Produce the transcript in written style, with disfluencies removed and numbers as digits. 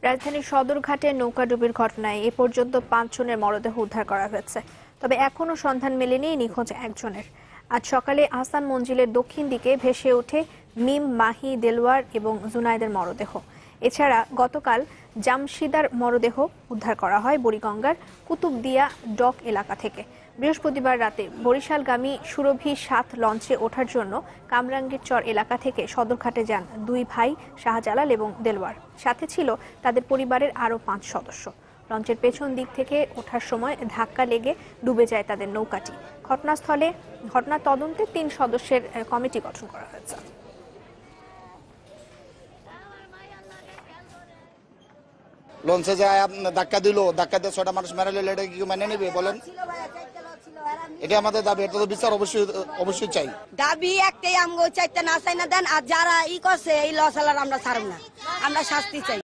রাজধানীর সদরঘাটে নৌকাডুবির ঘটনায় এ পর্যন্ত 5 জনের মরদেহ উদ্ধার করা হয়েছে। তবে এখনও সন্ধান মেলেনি নিখোঁজ একজনের। আজ সকালে আহসান মঞ্জিলের দক্ষিণ দিকে ভেসে ওঠে মিম, মাহি, দেলওয়ার এবং জুনায়েদের মরদেহ। এছাড়া গতকাল জামশিদার মরদেহ উদ্ধার করা হয় বুড়িগঙ্গার কুতুবদিয়া ডক এলাকা থেকে। বৃহস্পতিবার রাতে বরিশালগামী সুরভি 7 লঞ্চে ওঠার জন্য কামরাঙ্গীর চর এলাকা থেকে সদরঘাটে যান 2 ভাই শাহজালাল এবং দেলওয়ার। সাথে ছিল তাদের পরিবারের আরও 5 সদস্য। লঞ্চের পেছন দিক থেকে ওঠার সময় ধাক্কা লেগে ডুবে যায় তাদের নৌকাটি। ঘটনা তদন্তে 3 সদস্যের কমিটি গঠন করা হয়েছে। লঞ্চে যায় ধাক্কা দিল, ধাক্কা দিয়ে 6টা মানুষ মেরে নিল, এটা কি মেনে নেবে বলেন? এটা আমাদের দাবি, এটা তো বিচার অবশ্যই চাই। দাবি একটাই, আমগো চাইতে না চাই না দেন, আর যারা করছে এই লস আমরা ছাড়ব না, আমরা শাস্তি চাই।